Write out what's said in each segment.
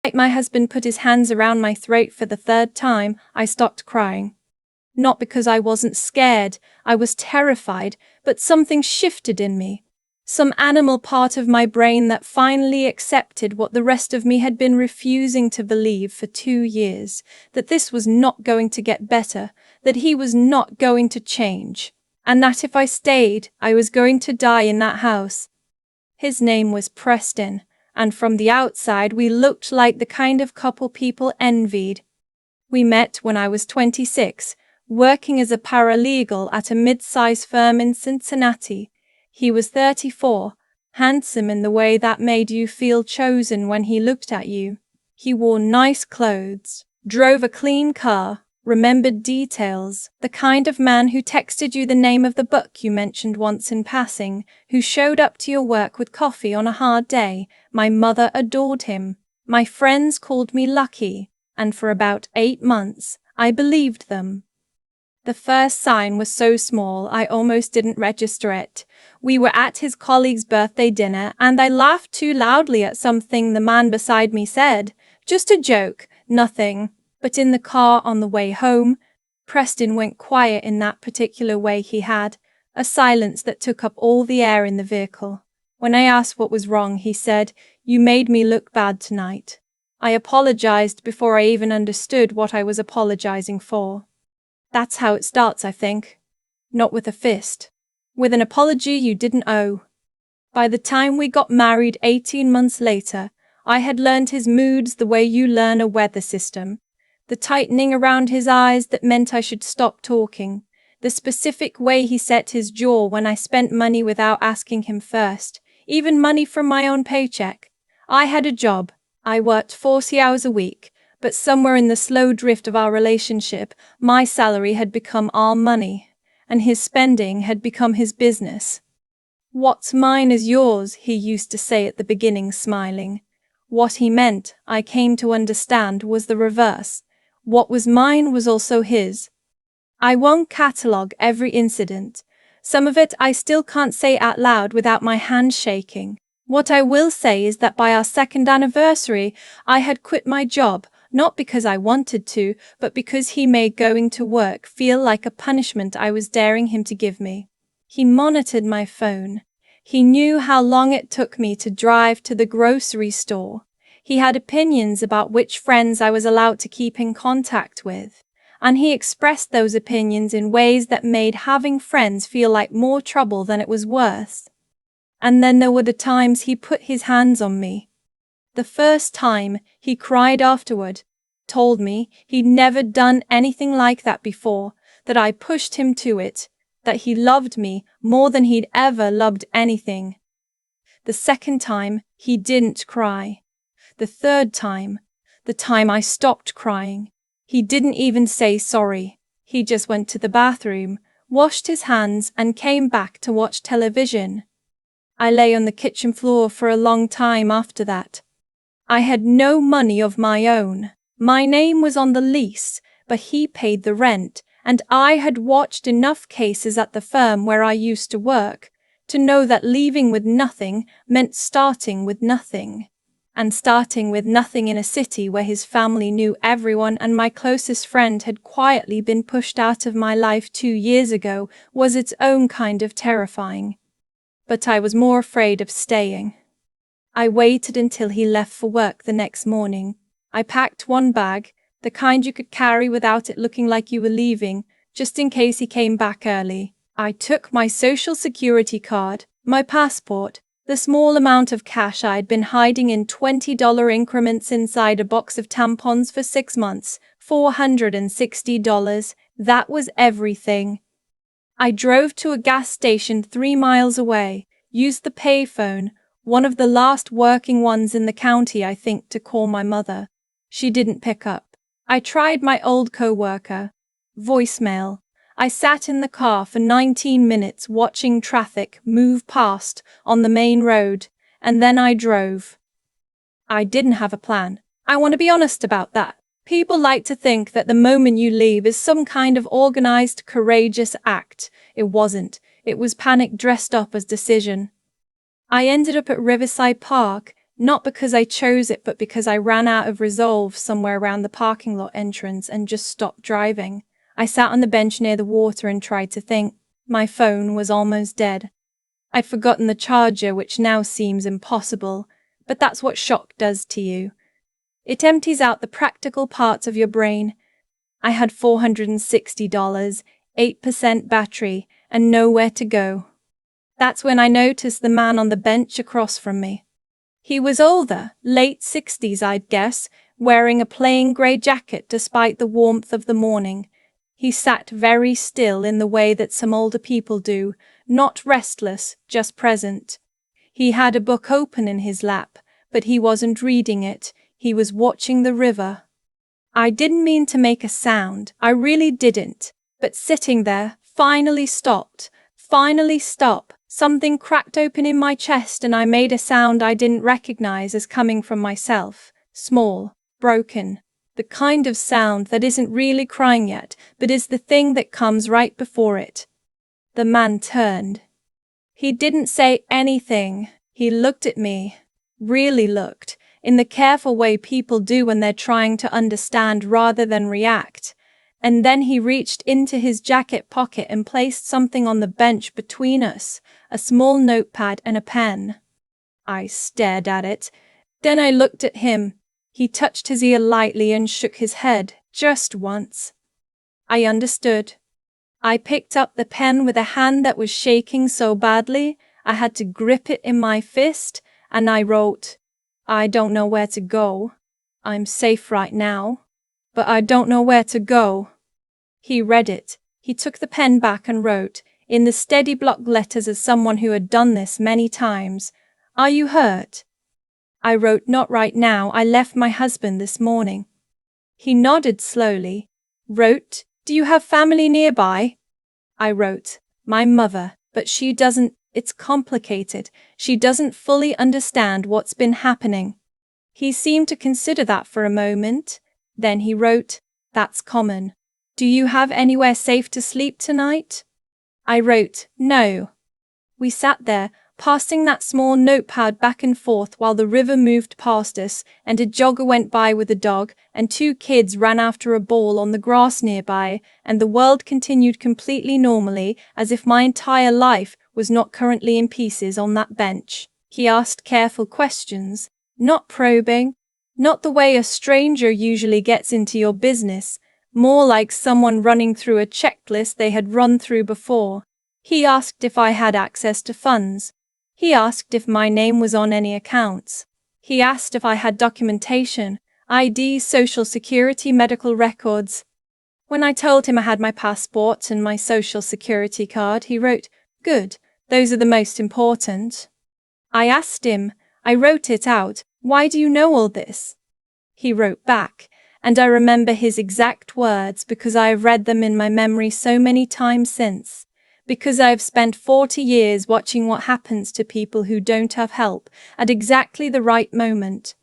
Like my husband put his hands around my throat for the third time, I stopped crying. Not because I wasn't scared, I was terrified, but something shifted in me. Some animal part of my brain that finally accepted what the rest of me had been refusing to believe for 2 years, that this was not going to get better, that he was not going to change, and that if I stayed, I was going to die in that house. His name was Preston, and from the outside we looked like the kind of couple people envied. We met when I was 26, working as a paralegal at a mid-size firm in Cincinnati. He was 34, handsome in the way that made you feel chosen when he looked at you. He wore nice clothes, drove a clean car, remembered details, the kind of man who texted you the name of the book you mentioned once in passing, who showed up to your work with coffee on a hard day. My mother adored him. My friends called me lucky, and for about 8 months, I believed them. The first sign was so small I almost didn't register it. We were at his colleague's birthday dinner and I laughed too loudly at something the man beside me said. Just a joke, nothing. But in the car on the way home, Preston went quiet in that particular way he had, a silence that took up all the air in the vehicle. When I asked what was wrong, he said, "You made me look bad tonight." I apologized before I even understood what I was apologizing for. That's how it starts, I think. Not with a fist. With an apology you didn't owe. By the time we got married 18 months later, I had learned his moods the way you learn a weather system. The tightening around his eyes that meant I should stop talking. The specific way he set his jaw when I spent money without asking him first, even money from my own paycheck. I had a job. I worked 40 hours a week. But somewhere in the slow drift of our relationship, my salary had become our money, and his spending had become his business. "What's mine is yours," he used to say at the beginning, smiling. What he meant, I came to understand, was the reverse. What was mine was also his. I won't catalogue every incident. Some of it I still can't say out loud without my hand shaking. What I will say is that by our 2nd anniversary, I had quit my job, not because I wanted to, but because he made going to work feel like a punishment I was daring him to give me. He monitored my phone. He knew how long it took me to drive to the grocery store. He had opinions about which friends I was allowed to keep in contact with, and he expressed those opinions in ways that made having friends feel like more trouble than it was worth. And then there were the times he put his hands on me. The first time, he cried afterward, told me he'd never done anything like that before, that I pushed him to it, that he loved me more than he'd ever loved anything. The second time, he didn't cry. The third time, the time I stopped crying, he didn't even say sorry. He just went to the bathroom, washed his hands, and came back to watch television. I lay on the kitchen floor for a long time after that. I had no money of my own. My name was on the lease, but he paid the rent, and I had watched enough cases at the firm where I used to work to know that leaving with nothing meant starting with nothing. And starting with nothing in a city where his family knew everyone and my closest friend had quietly been pushed out of my life 2 years ago was its own kind of terrifying. But I was more afraid of staying. I waited until he left for work the next morning. I packed one bag, the kind you could carry without it looking like you were leaving, just in case he came back early. I took my social security card, my passport, the small amount of cash I'd been hiding in $20 increments inside a box of tampons for 6 months, $460, that was everything. I drove to a gas station 3 miles away, used the payphone, one of the last working ones in the county, I think, to call my mother. She didn't pick up. I tried my old co-worker. Voicemail. I sat in the car for 19 minutes watching traffic move past on the main road, and then I drove. I didn't have a plan. I want to be honest about that. People like to think that the moment you leave is some kind of organized, courageous act. It wasn't. It was panic dressed up as decision. I ended up at Riverside Park, Not because I chose it, but because I ran out of resolve somewhere around the parking lot entrance and just stopped driving. I sat on the bench near the water and tried to think. My phone was almost dead. I'd forgotten the charger, which now seems impossible, but that's what shock does to you. It empties out the practical parts of your brain. I had $460, 8% battery, and nowhere to go. That's when I noticed the man on the bench across from me. He was older, late 60s I'd guess, wearing a plain grey jacket despite the warmth of the morning. He sat very still in the way that some older people do, not restless, just present. He had a book open in his lap, but he wasn't reading it, he was watching the river. I didn't mean to make a sound, I really didn't, but sitting there, finally stopped. Something cracked open in my chest and I made a sound I didn't recognize as coming from myself. Small, broken. The kind of sound that isn't really crying yet, but is the thing that comes right before it. The man turned. He didn't say anything. He looked at me. Really looked, in the careful way people do when they're trying to understand rather than react. And then he reached into his jacket pocket and placed something on the bench between us, a small notepad and a pen. I stared at it. Then I looked at him. He touched his ear lightly and shook his head, just once. I understood. I picked up the pen with a hand that was shaking so badly, I had to grip it in my fist, and I wrote, "I don't know where to go. I'm safe right now, but I don't know where to go." He read it. He took the pen back and wrote, in the steady block letters as someone who had done this many times, "Are you hurt?" I wrote, "Not right now, I left my husband this morning." He nodded slowly, wrote, "Do you have family nearby?" I wrote, "My mother, but she doesn't, it's complicated, she doesn't fully understand what's been happening." He seemed to consider that for a moment. Then he wrote, "That's common. Do you have anywhere safe to sleep tonight?" I wrote, "No." We sat there, passing that small notepad back and forth while the river moved past us and a jogger went by with a dog and two kids ran after a ball on the grass nearby, and the world continued completely normally as if my entire life was not currently in pieces on that bench. He asked careful questions, not probing, not the way a stranger usually gets into your business, more like someone running through a checklist they had run through before. He asked if I had access to funds. He asked if my name was on any accounts. He asked if I had documentation, ID, social security, medical records. When I told him I had my passport and my social security card, he wrote, "Good, those are the most important." I asked him, I wrote it out, "Why do you know all this?" He wrote back, and I remember his exact words because I have read them in my memory so many times since. Because I have spent 40 years watching what happens to people who don't have help at exactly the right moment.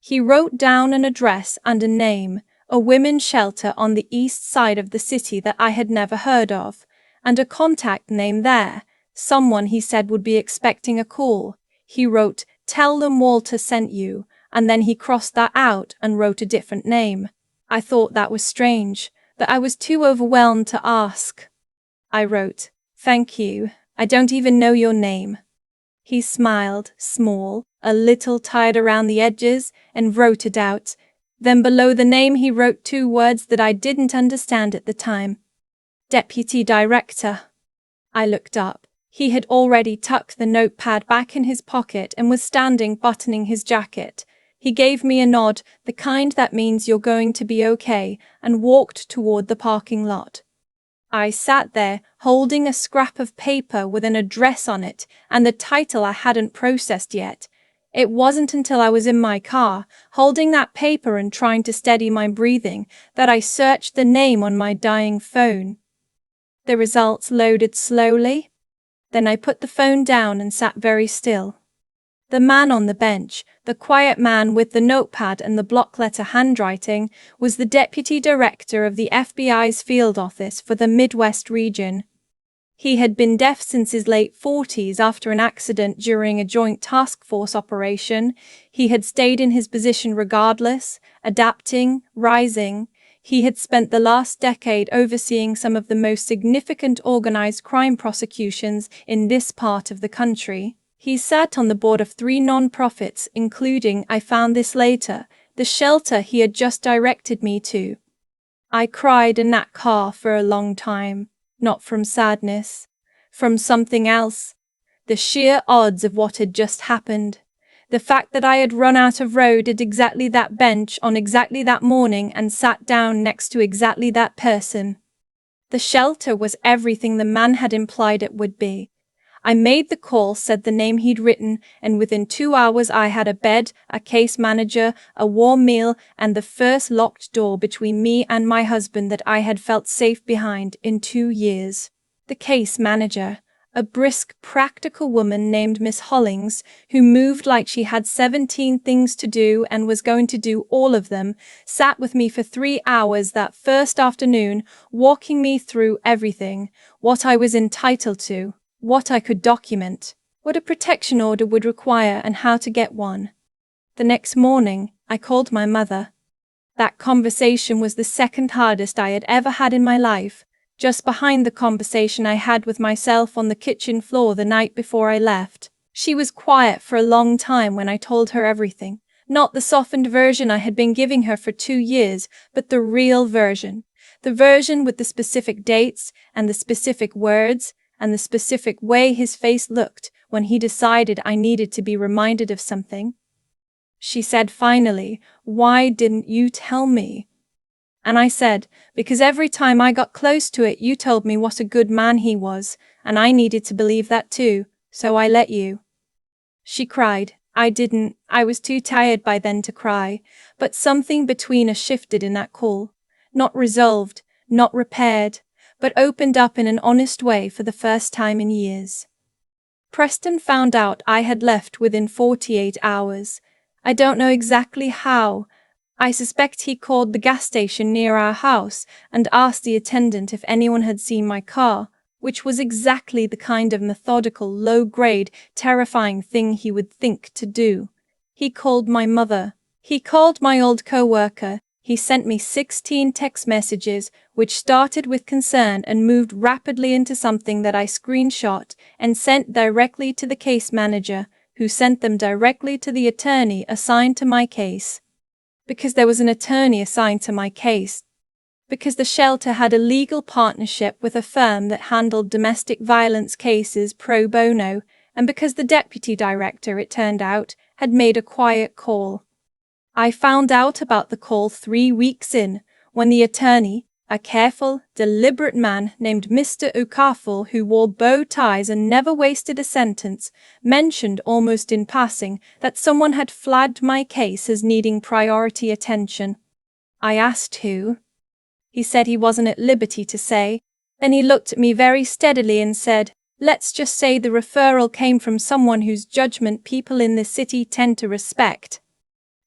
He wrote down an address and a name, a women's shelter on the east side of the city that I had never heard of, and a contact name there, someone he said would be expecting a call. He wrote, "Tell them Walter sent you," and then he crossed that out and wrote a different name. I thought that was strange, but I was too overwhelmed to ask. I wrote, "Thank you, I don't even know your name." He smiled, small, a little tired around the edges, and wrote it out. Then below the name he wrote two words that I didn't understand at the time. Deputy Director. I looked up. He had already tucked the notepad back in his pocket and was standing buttoning his jacket. He gave me a nod, the kind that means you're going to be okay, and walked toward the parking lot. I sat there, holding a scrap of paper with an address on it and the title I hadn't processed yet. It wasn't until I was in my car, holding that paper and trying to steady my breathing, that I searched the name on my dying phone. The results loaded slowly. Then I put the phone down and sat very still. The man on the bench, the quiet man with the notepad and the block letter handwriting, was the deputy director of the FBI's field office for the Midwest region. He had been deaf since his late 40s after an accident during a joint task force operation. He had stayed in his position regardless, adapting, rising. He had spent the last decade overseeing some of the most significant organized crime prosecutions in this part of the country. He sat on the board of 3 non-profits, including, I found this later, the shelter he had just directed me to. I cried in that car for a long time, not from sadness, from something else. The sheer odds of what had just happened. The fact that I had run out of road at exactly that bench on exactly that morning and sat down next to exactly that person. The shelter was everything the man had implied it would be. I made the call, said the name he'd written, and within 2 hours I had a bed, a case manager, a warm meal, and the first locked door between me and my husband that I had felt safe behind in 2 years. The case manager, a brisk, practical woman named Miss Hollings, who moved like she had 17 things to do and was going to do all of them, sat with me for 3 hours that first afternoon, walking me through everything, what I was entitled to, what I could document, what a protection order would require and how to get one. The next morning, I called my mother. That conversation was the second hardest I had ever had in my life, just behind the conversation I had with myself on the kitchen floor the night before I left. She was quiet for a long time when I told her everything, not the softened version I had been giving her for 2 years, but the real version. The version with the specific dates and the specific words and the specific way his face looked when he decided I needed to be reminded of something. She said finally, "Why didn't you tell me?" And I said, "Because every time I got close to it, you told me what a good man he was, and I needed to believe that too, so I let you." She cried. I didn't. I was too tired by then to cry, but something between us shifted in that call. Not resolved, not repaired, but opened up in an honest way for the first time in years. Preston found out I had left within 48 hours. I don't know exactly how. I suspect he called the gas station near our house and asked the attendant if anyone had seen my car, which was exactly the kind of methodical, low-grade, terrifying thing he would think to do. He called my mother. He called my old co-worker. He sent me 16 text messages, which started with concern and moved rapidly into something that I screenshot and sent directly to the case manager, who sent them directly to the attorney assigned to my case. Because there was an attorney assigned to my case. Because the shelter had a legal partnership with a firm that handled domestic violence cases pro bono, and because the deputy director, it turned out, had made a quiet call. I found out about the call 3 weeks in, when the attorney, a careful, deliberate man named Mr. Okafor who wore bow ties and never wasted a sentence, mentioned almost in passing that someone had flagged my case as needing priority attention. I asked who. He said he wasn't at liberty to say. Then he looked at me very steadily and said, "Let's just say the referral came from someone whose judgment people in this city tend to respect."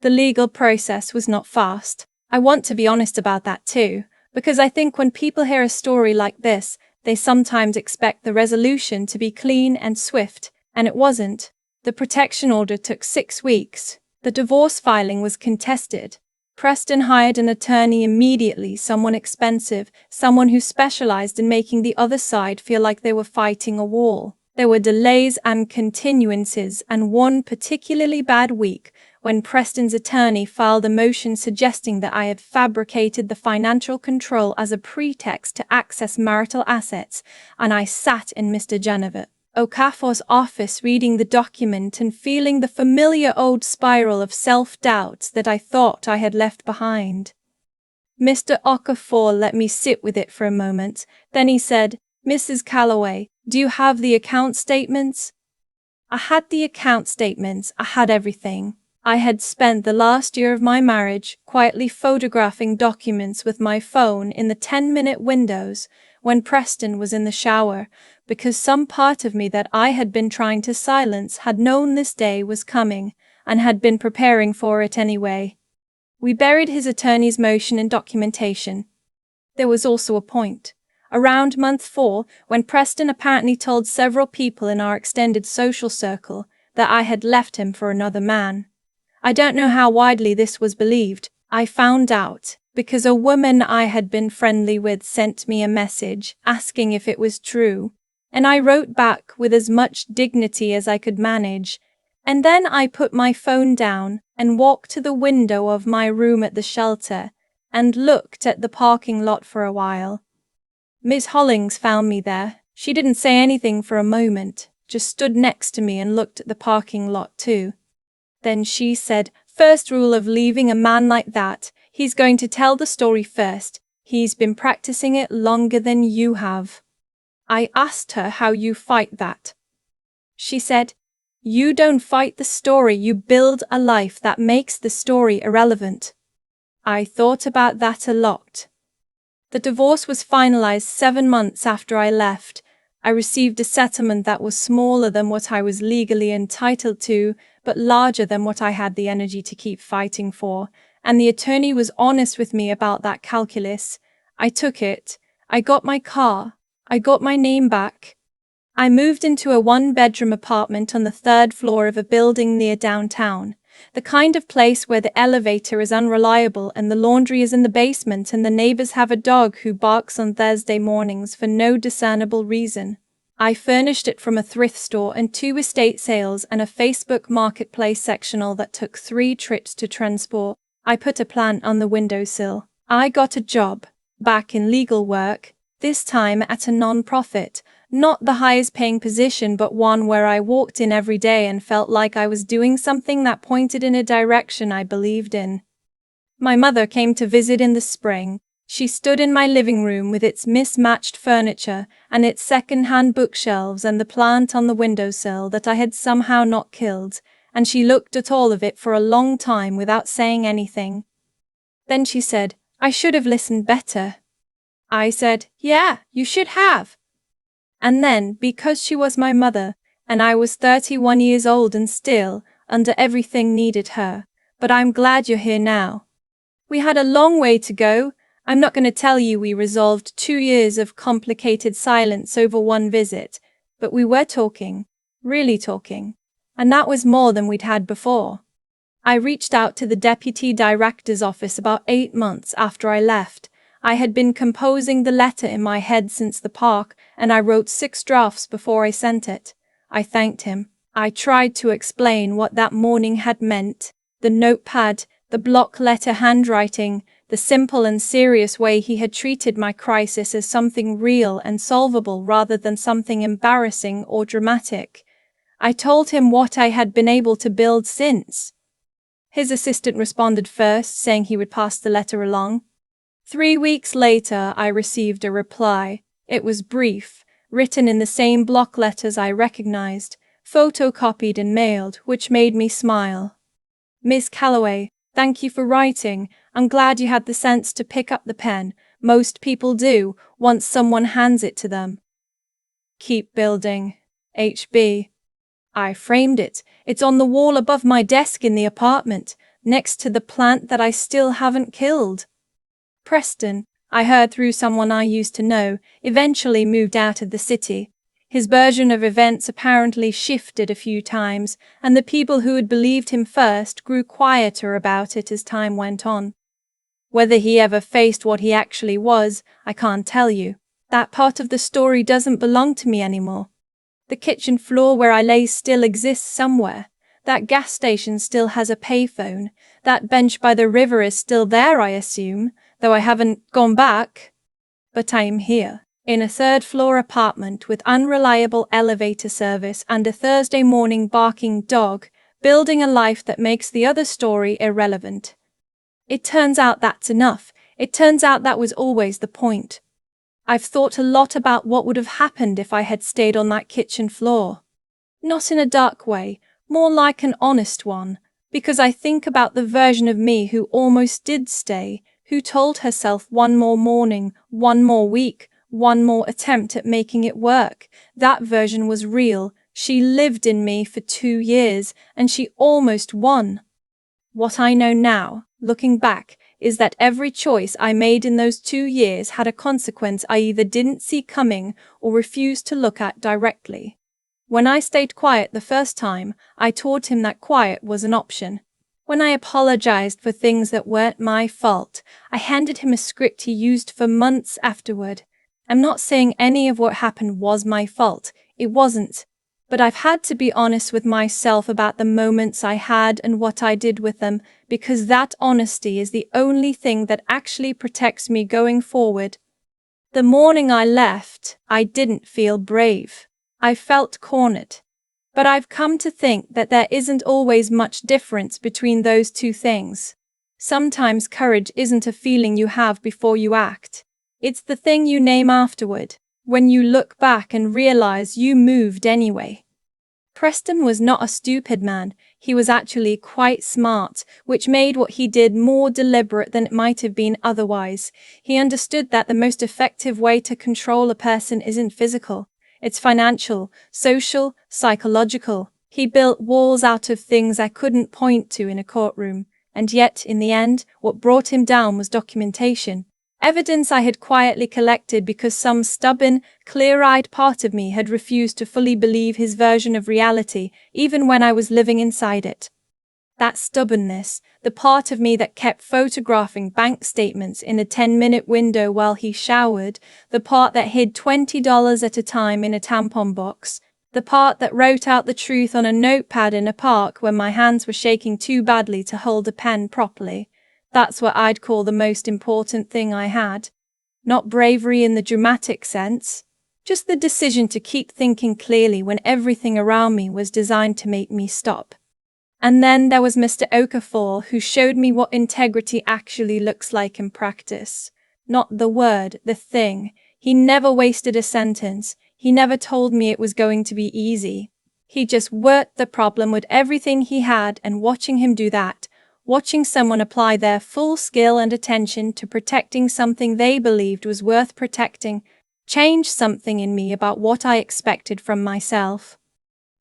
The legal process was not fast. I want to be honest about that too, because I think when people hear a story like this, they sometimes expect the resolution to be clean and swift, and it wasn't. The protection order took 6 weeks. The divorce filing was contested. Preston hired an attorney immediately, someone expensive, someone who specialized in making the other side feel like they were fighting a war. There were delays and continuances, and one particularly bad week when Preston's attorney filed a motion suggesting that I had fabricated the financial control as a pretext to access marital assets, and I sat in Mr. Genevieve Okafor's office reading the document and feeling the familiar old spiral of self-doubts that I thought I had left behind. Mr. Okafor let me sit with it for a moment, then he said, "Mrs. Calloway, do you have the account statements?" I had the account statements, I had everything. I had spent the last year of my marriage quietly photographing documents with my phone in the 10-minute windows when Preston was in the shower, because some part of me that I had been trying to silence had known this day was coming and had been preparing for it anyway. We buried his attorney's motion in documentation. There was also a point. Around month 4, when Preston apparently told several people in our extended social circle that I had left him for another man. I don't know how widely this was believed. I found out because a woman I had been friendly with sent me a message asking if it was true, and I wrote back with as much dignity as I could manage, and then I put my phone down and walked to the window of my room at the shelter and looked at the parking lot for a while. Miss Hollings found me there. She didn't say anything for a moment, just stood next to me and looked at the parking lot too. Then she said, "First rule of leaving a man like that, he's going to tell the story first. He's been practicing it longer than you have." I asked her how you fight that. She said, "You don't fight the story, you build a life that makes the story irrelevant." I thought about that a lot. The divorce was finalized 7 months after I left. I received a settlement that was smaller than what I was legally entitled to, but larger than what I had the energy to keep fighting for, and the attorney was honest with me about that calculus. I took it. I got my car. I got my name back. I moved into a 1-bedroom apartment on the 3rd floor of a building near downtown, the kind of place where the elevator is unreliable and the laundry is in the basement and the neighbors have a dog who barks on Thursday mornings for no discernible reason. I furnished it from a thrift store and 2 estate sales and a Facebook marketplace sectional that took 3 trips to transport. I put a plant on the windowsill. I got a job, back in legal work, this time at a non-profit. Not the highest paying position, but one where I walked in every day and felt like I was doing something that pointed in a direction I believed in. My mother came to visit in the spring. She stood in my living room with its mismatched furniture and its second-hand bookshelves and the plant on the windowsill that I had somehow not killed, and she looked at all of it for a long time without saying anything. Then she said, "I should have listened better." I said, "Yeah, you should have." And then, because she was my mother, and I was 31 years old and still, under everything, needed her, "But I'm glad you're here now." We had a long way to go. I'm not going to tell you we resolved 2 years of complicated silence over one visit, but we were talking, really talking, and that was more than we'd had before. I reached out to the deputy director's office about 8 months after I left. I had been composing the letter in my head since the park, and I wrote 6 drafts before I sent it. I thanked him. I tried to explain what that morning had meant, the notepad, the block letter handwriting, the simple and serious way he had treated my crisis as something real and solvable rather than something embarrassing or dramatic. I told him what I had been able to build since. His assistant responded first, saying he would pass the letter along. 3 weeks later, I received a reply. It was brief, written in the same block letters I recognized, photocopied and mailed, which made me smile. "Miss Calloway, thank you for writing. I'm glad you had the sense to pick up the pen. Most people do, once someone hands it to them. Keep building. HB." I framed it. It's on the wall above my desk in the apartment, next to the plant that I still haven't killed. Preston, I heard through someone I used to know, eventually moved out of the city. His version of events apparently shifted a few times, and the people who had believed him first grew quieter about it as time went on. Whether he ever faced what he actually was, I can't tell you. That part of the story doesn't belong to me anymore. The kitchen floor where I lay still exists somewhere. That gas station still has a payphone. That bench by the river is still there, I assume, though I haven't gone back. But I am here, in a 3rd-floor apartment with unreliable elevator service and a Thursday morning barking dog, building a life that makes the other story irrelevant. It turns out that's enough. It turns out that was always the point. I've thought a lot about what would have happened if I had stayed on that kitchen floor. Not in a dark way, more like an honest one, because I think about the version of me who almost did stay, who told herself one more morning, one more week, one more attempt at making it work. That version was real. She lived in me for 2 years, and she almost won. What I know now, looking back, is that every choice I made in those 2 years had a consequence I either didn't see coming or refused to look at directly. When I stayed quiet the first time, I taught him that quiet was an option. When I apologized for things that weren't my fault, I handed him a script he used for months afterward. I'm not saying any of what happened was my fault. It wasn't. But I've had to be honest with myself about the moments I had and what I did with them, because that honesty is the only thing that actually protects me going forward. The morning I left, I didn't feel brave. I felt cornered. But I've come to think that there isn't always much difference between those two things. Sometimes courage isn't a feeling you have before you act. It's the thing you name afterward, when you look back and realize you moved anyway. Preston was not a stupid man, he was actually quite smart, which made what he did more deliberate than it might have been otherwise. He understood that the most effective way to control a person isn't physical. It's financial, social, psychological. He built walls out of things I couldn't point to in a courtroom, and yet, in the end, what brought him down was documentation. Evidence I had quietly collected because some stubborn, clear-eyed part of me had refused to fully believe his version of reality, even when I was living inside it. That stubbornness, the part of me that kept photographing bank statements in a 10-minute window while he showered, the part that hid $20 at a time in a tampon box, the part that wrote out the truth on a notepad in a park when my hands were shaking too badly to hold a pen properly. That's what I'd call the most important thing I had. Not bravery in the dramatic sense, just the decision to keep thinking clearly when everything around me was designed to make me stop. And then there was Mr. Okafor, who showed me what integrity actually looks like in practice. Not the word, the thing. He never wasted a sentence. He never told me it was going to be easy. He just worked the problem with everything he had, and watching him do that, watching someone apply their full skill and attention to protecting something they believed was worth protecting, changed something in me about what I expected from myself.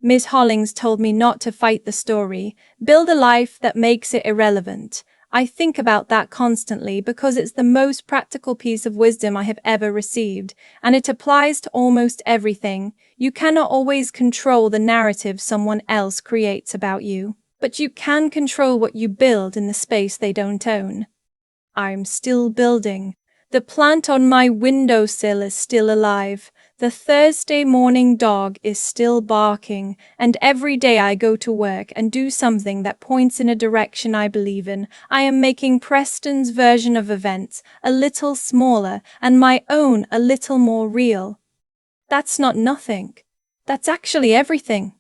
Ms. Hollings told me not to fight the story, build a life that makes it irrelevant. I think about that constantly because it's the most practical piece of wisdom I have ever received, and it applies to almost everything. You cannot always control the narrative someone else creates about you, but you can control what you build in the space they don't own. I'm still building. The plant on my windowsill is still alive. The Thursday morning dog is still barking, and every day I go to work and do something that points in a direction I believe in. I am making Preston's version of events a little smaller and my own a little more real. That's not nothing. That's actually everything.